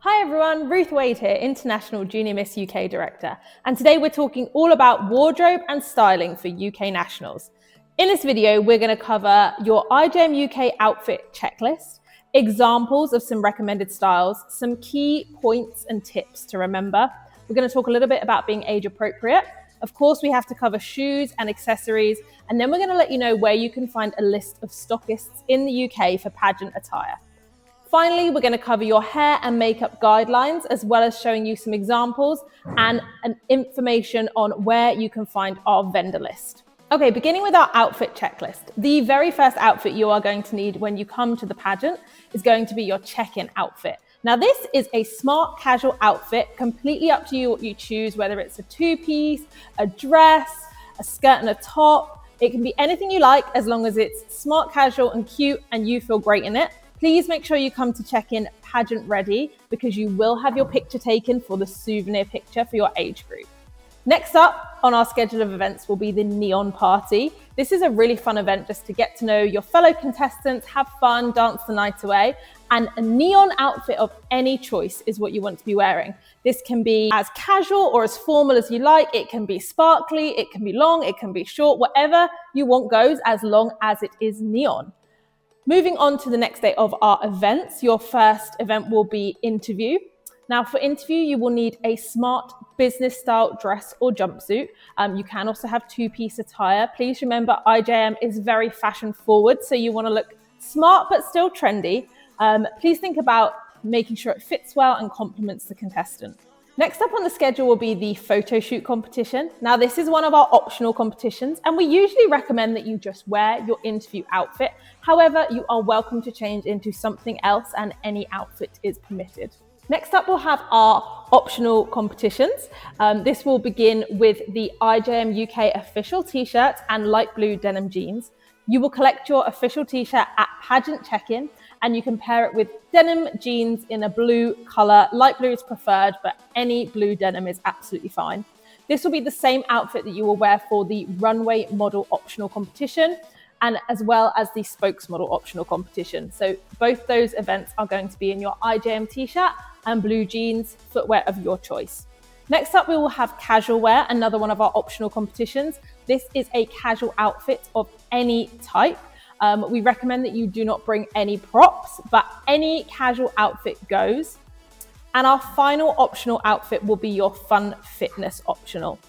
Hi everyone, Ruth Wade here, International Junior Miss UK Director, and today we're talking all about wardrobe and styling for UK nationals. In this video, we're going to cover your IJM UK outfit checklist, examples of some recommended styles, some key points and tips to remember. We're going to talk a little bit about being age appropriate. Of course, we have to cover shoes and accessories, and then we're going to let you know where you can find a list of stockists in the UK for pageant attire. Finally, we're going to cover your hair and makeup guidelines, as well as showing you some examples and information on where you can find our vendor list. Okay, beginning with our outfit checklist. The very first outfit you are going to need when you come to the pageant is going to be your check-in outfit. Now, this is a smart casual outfit, completely up to you what you choose, whether it's a two-piece, a dress, a skirt and a top. It can be anything you like as long as it's smart casual and cute and you feel great in it. Please make sure you come to check in Pageant-Ready because you will have your picture taken for the souvenir picture for your age group. Next up on our schedule of events will be the Neon Party. This is a really fun event just to get to know your fellow contestants, have fun, dance the night away, and a neon outfit of any choice is what you want to be wearing. This can be as casual or as formal as you like. It can be sparkly, it can be long, it can be short, whatever you want goes as long as it is neon. Moving on to the next day of our events, your first event will be interview. Now for interview, you will need a smart business style dress or jumpsuit. You can also have two-piece attire. Please remember IJM is very fashion forward, so you want to look smart but still trendy. Please think about making sure it fits well and complements the contestant. Next up on the schedule will be the photo shoot competition. Now this is one of our optional competitions and we usually recommend that you just wear your interview outfit. However, you are welcome to change into something else and any outfit is permitted. Next up we'll have our optional competitions. This will begin with the IJM UK official t-shirt and light blue denim jeans. You will collect your official t-shirt at pageant check-in and you can pair it with denim jeans in a blue color. Light blue is preferred, but any blue denim is absolutely fine. This will be the same outfit that you will wear for the runway model optional competition and as well as the spokesmodel optional competition. So both those events are going to be in your IJM t-shirt and blue jeans footwear of your choice. Next up, we will have casual wear, another one of our optional competitions. This is a casual outfit of any type. We recommend that you do not bring any props, but any casual outfit goes. And our final optional outfit will be your fun fitness optional.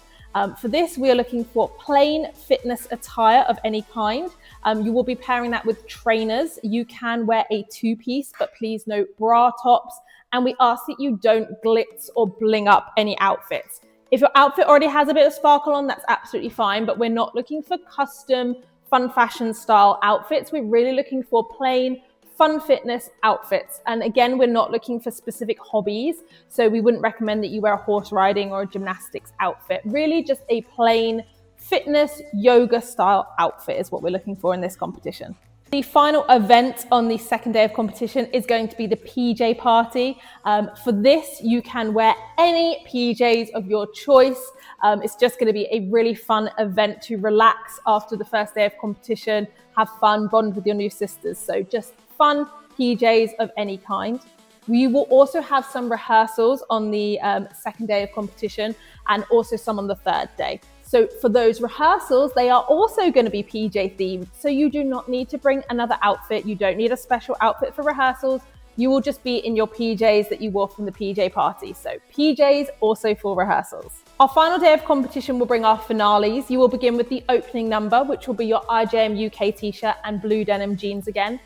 For this, we are looking for plain fitness attire of any kind. You will be pairing that with trainers. You can wear a two-piece, but please note bra tops. And we ask that you don't glitz or bling up any outfits. If your outfit already has a bit of sparkle on, that's absolutely fine, but we're not looking for custom fun fashion style outfits. We're really looking for plain fun fitness outfits. And again, we're not looking for specific hobbies. So we wouldn't recommend that you wear a horse riding or a gymnastics outfit. Really just a plain fitness yoga style outfit is what we're looking for in this competition. The final event on the second day of competition is going to be the PJ party. For this, you can wear any PJs of your choice. It's just going to be a really fun event to relax after the first day of competition, have fun, bond with your new sisters. So just fun PJs of any kind. We will also have some rehearsals on the second day of competition and also some on the third day. So for those rehearsals, they are also going to be PJ themed. So you do not need to bring another outfit. You don't need a special outfit for rehearsals. You will just be in your PJs that you wore from the PJ party. So PJs also for rehearsals. Our final day of competition will bring our finales. You will begin with the opening number, which will be your IJM UK t-shirt and blue denim jeans again.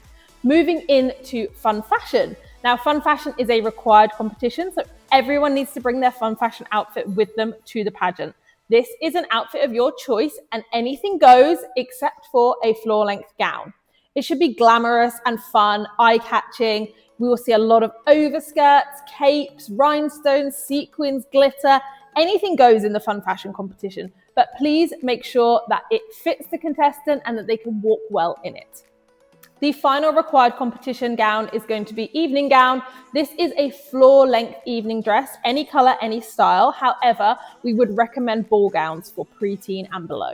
Moving into fun fashion. Now, fun fashion is a required competition, so everyone needs to bring their fun fashion outfit with them to the pageant. This is an outfit of your choice and anything goes except for a floor-length gown. It should be glamorous and fun, eye-catching. We will see a lot of overskirts, capes, rhinestones, sequins, glitter. Anything goes in the fun fashion competition, but please make sure that it fits the contestant and that they can walk well in it. The final required competition gown is going to be evening gown. This is a floor-length evening dress, any color, any style. However, we would recommend ball gowns for preteen and below.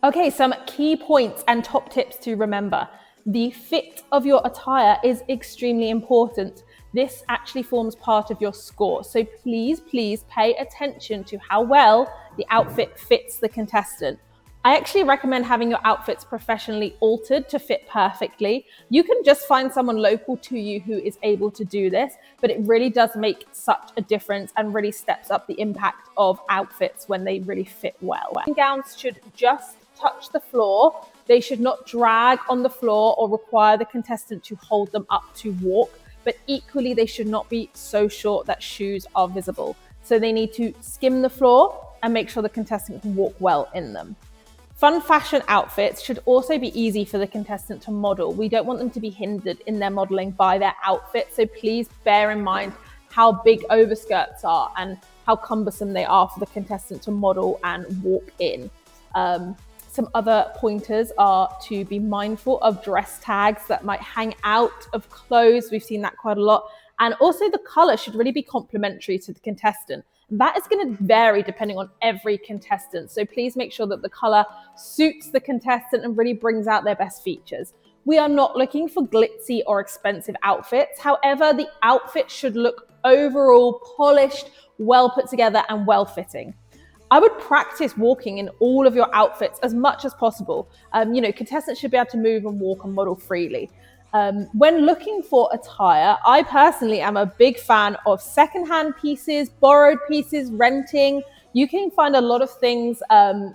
Okay, some key points and top tips to remember. The fit of your attire is extremely important. this actually forms part of your score. So please pay attention to how well the outfit fits the contestant. I actually recommend having your outfits professionally altered to fit perfectly. You can just find someone local to you who is able to do this, but it really does make such a difference and really steps up the impact of outfits when they really fit well. Gowns should just touch the floor. They should not drag on the floor or require the contestant to hold them up to walk, but equally they should not be so short that shoes are visible. So they need to skim the floor and make sure the contestant can walk well in them. Fun fashion outfits should also be easy for the contestant to model. We don't want them to be hindered in their modeling by their outfit. So please bear in mind how big overskirts are and how cumbersome they are for the contestant to model and walk in. Some other pointers are to be mindful of dress tags that might hang out of clothes. We've seen that quite a lot. And also the color should really be complementary to the contestant. That is going to vary depending on every contestant. So please make sure that the color suits the contestant and really brings out their best features. We are not looking for glitzy or expensive outfits. However, the outfit should look overall polished, well put together and well fitting. I would practice walking in all of your outfits as much as possible. Contestants should be able to move and walk and model freely. When looking for attire, I personally am a big fan of secondhand pieces, borrowed pieces, renting. You can find a lot of things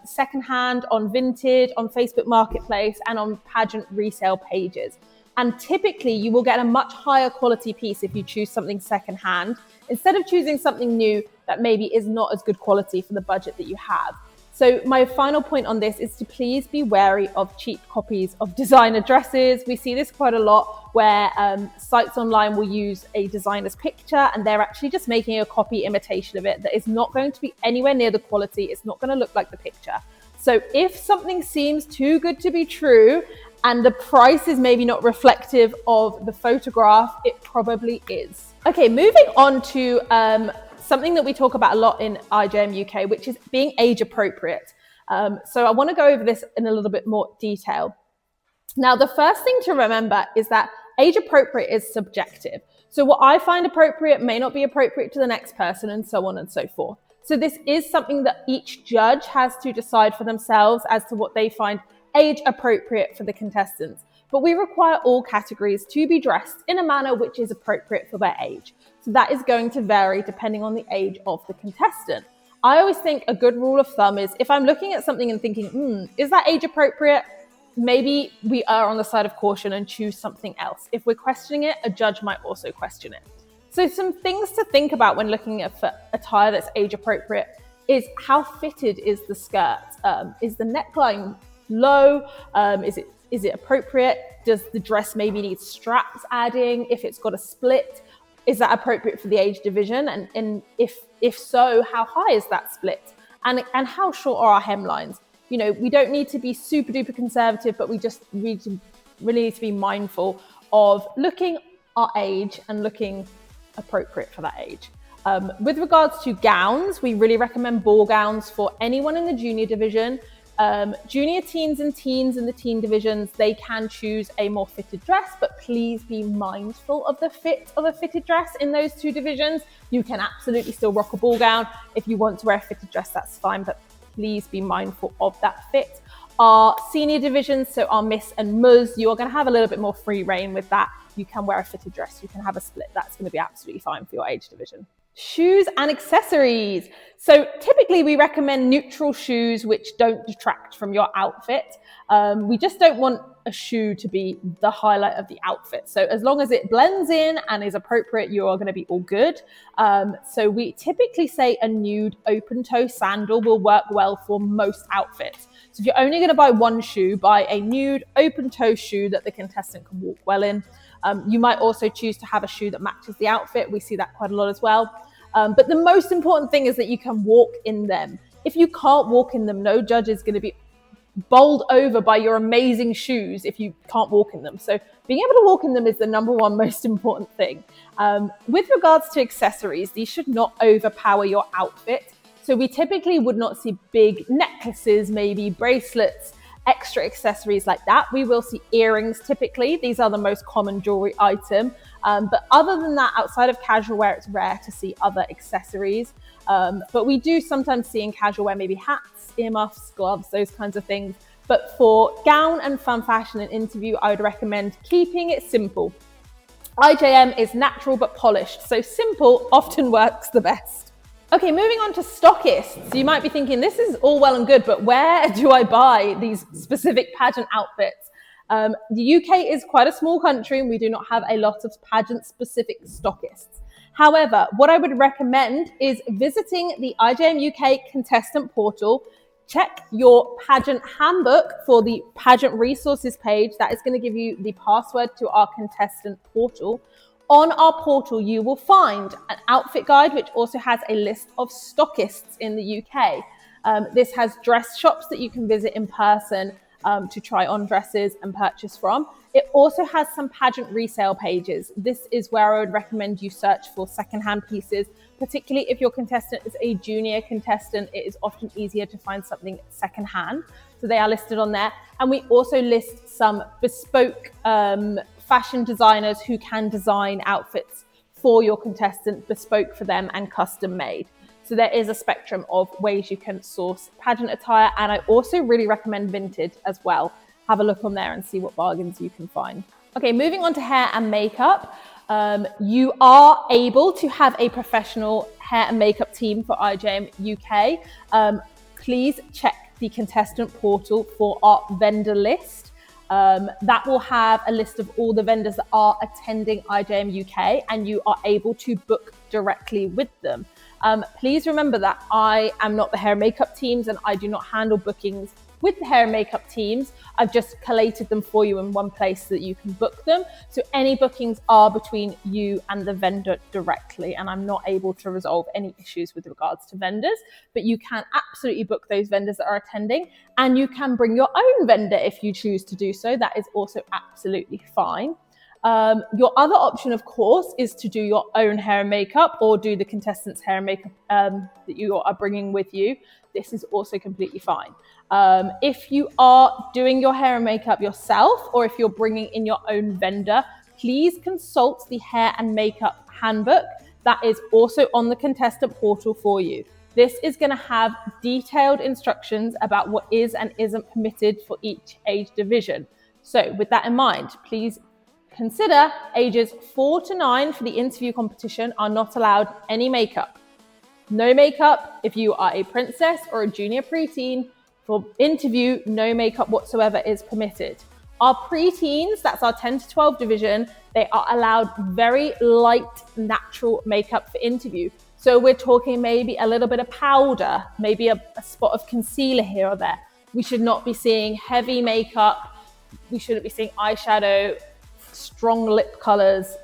secondhand on Vinted, on Facebook Marketplace, and on pageant resale pages. And typically you will get a much higher quality piece if you choose something secondhand, instead of choosing something new that maybe is not as good quality for the budget that you have. So my final point on this is to please be wary of cheap copies of designer dresses. We see this quite a lot where sites online will use a designer's picture and they're actually just making a copy imitation of it that is not going to be anywhere near the quality. It's not going to look like the picture. So if something seems too good to be true and the price is maybe not reflective of the photograph, it probably is. Okay, moving on to something that we talk about a lot in IJM UK, which is being age appropriate. So I want to go over this in a little bit more detail. Now, the first thing to remember is that age appropriate is subjective. So what I find appropriate may not be appropriate to the next person, and so on and so forth. So this is something that each judge has to decide for themselves as to what they find age appropriate for the contestants. But we require all categories to be dressed in a manner which is appropriate for their age. So that is going to vary depending on the age of the contestant. I always think a good rule of thumb is if I'm looking at something and thinking, is that age appropriate? Maybe we are on the side of caution and choose something else. If we're questioning it, a judge might also question it. So some things to think about when looking at attire that's age appropriate is how fitted is the skirt? Is the neckline low? Is it appropriate? Does the dress maybe need straps adding? If it's got a split, is that appropriate for the age division? And if so, how high is that split? And how short are our hemlines? We don't need to be super duper conservative, but we really need to be mindful of looking our age and looking appropriate for that age. With regards to gowns, we really recommend ball gowns for anyone in the junior division. Junior teens and teens in the teen divisions, they can choose a more fitted dress, but please be mindful of the fit of a fitted dress in those two divisions. You can absolutely still rock a ball gown. If you want to wear a fitted dress, that's fine, but please be mindful of that fit. Our senior divisions, so our Miss and Ms, you are going to have a little bit more free reign with that. You can wear a fitted dress, you can have a split. That's going to be absolutely fine for your age division. Shoes and accessories. So typically we recommend neutral shoes which don't detract from your outfit. We just don't want a shoe to be the highlight of the outfit. So as long as it blends in and is appropriate, you are going to be all good. So we typically say a nude open toe sandal will work well for most outfits. So if you're only going to buy one shoe, buy a nude open toe shoe that the contestant can walk well in. You might also choose to have a shoe that matches the outfit. We see that quite a lot as well. But the most important thing is that you can walk in them. If you can't walk in them, no judge is going to be bowled over by your amazing shoes if you can't walk in them. So being able to walk in them is the number one most important thing. With regards to accessories, these should not overpower your outfit. So we typically would not see big necklaces, maybe bracelets, extra accessories like that. We will see earrings typically. These are the most common jewelry item. But other than that, outside of casual wear, it's rare to see other accessories. But we do sometimes see in casual wear maybe hats, earmuffs, gloves, those kinds of things. But for gown and fun fashion and interview, I would recommend keeping it simple. IJM is natural but polished, so simple often works the best. Okay, moving on to stockists. You might be thinking, this is all well and good, but where do I buy these specific pageant outfits? The UK is quite a small country and we do not have a lot of pageant-specific stockists. However, what I would recommend is visiting the IJM UK contestant portal. Check your pageant handbook for the pageant resources page. That is going to give you the password to our contestant portal. On our portal, you will find an outfit guide, which also has a list of stockists in the UK. This has dress shops that you can visit in person to try on dresses and purchase from. It also has some pageant resale pages. This is where I would recommend you search for secondhand pieces, particularly if your contestant is a junior contestant. It is often easier to find something secondhand. So they are listed on there. And we also list some bespoke fashion designers who can design outfits for your contestant, bespoke for them and custom made. So there is a spectrum of ways you can source pageant attire. And I also really recommend Vinted as well. Have a look on there and see what bargains you can find. Okay, moving on to hair and makeup. You are able to have a professional hair and makeup team for IJM UK. Please check the contestant portal for our vendor list. That will have a list of all the vendors that are attending IJM UK, and you are able to book directly with them. Please remember that I am not the hair and makeup teams and I do not handle bookings with the hair and makeup teams. I've just collated them for you in one place so that you can book them. So any bookings are between you and the vendor directly, and I'm not able to resolve any issues with regards to vendors, but you can absolutely book those vendors that are attending, and you can bring your own vendor if you choose to do so. That is also absolutely fine. Your other option, of course, is to do your own hair and makeup or do the contestants' hair and makeup that you are bringing with you. This is also completely fine. If you are doing your hair and makeup yourself, or if you're bringing in your own vendor, please consult the hair and makeup handbook. That is also on the contestant portal for you. This is going to have detailed instructions about what is and isn't permitted for each age division. So with that in mind, please consider ages 4 to 9 for the interview competition are not allowed any makeup. No makeup if you are a princess or a junior preteen. For interview, no makeup whatsoever is permitted. Our preteens, that's our 10 to 12 division, they are allowed very light, natural makeup for interview. So we're talking maybe a little bit of powder, maybe a spot of concealer here or there. We should not be seeing heavy makeup. We shouldn't be seeing eyeshadow, strong lip colors.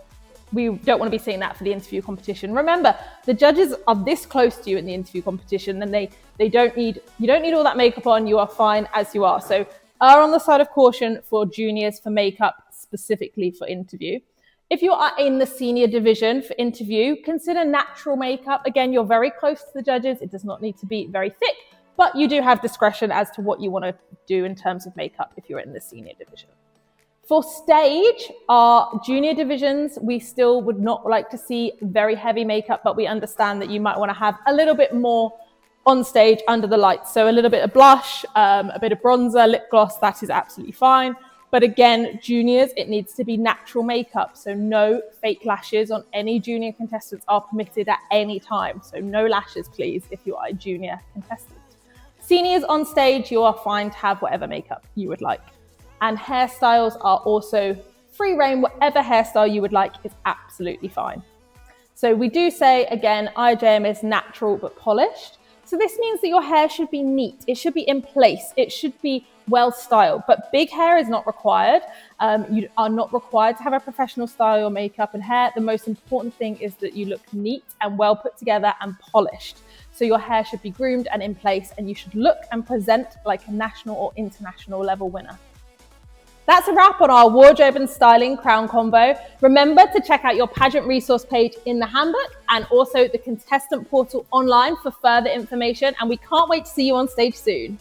We don't want to be seeing that for the interview competition. Remember, the judges are this close to you in the interview competition, and you don't need all that makeup on. You are fine as you are. So err on the side of caution for juniors for makeup, specifically for interview. If you are in the senior division for interview, consider natural makeup. Again, you're very close to the judges. It does not need to be very thick, but you do have discretion as to what you want to do in terms of makeup if you're in the senior division. For stage, our junior divisions, we still would not like to see very heavy makeup, but we understand that you might want to have a little bit more on stage under the lights. So a little bit of blush, a bit of bronzer, lip gloss, that is absolutely fine. But again, juniors, it needs to be natural makeup. So no fake lashes on any junior contestants are permitted at any time. So no lashes, please, if you are a junior contestant. Seniors on stage, you are fine to have whatever makeup you would like. And hairstyles are also free reign. Whatever hairstyle you would like is absolutely fine. So we do say, again, IJM is natural but polished. So this means that your hair should be neat. It should be in place. It should be well styled, but big hair is not required. You are not required to have a professional style your makeup and hair. The most important thing is that you look neat and well put together and polished. So your hair should be groomed and in place, and you should look and present like a national or international level winner. That's a wrap on our wardrobe and styling crown combo. Remember to check out your pageant resource page in the handbook and also the contestant portal online for further information. And we can't wait to see you on stage soon.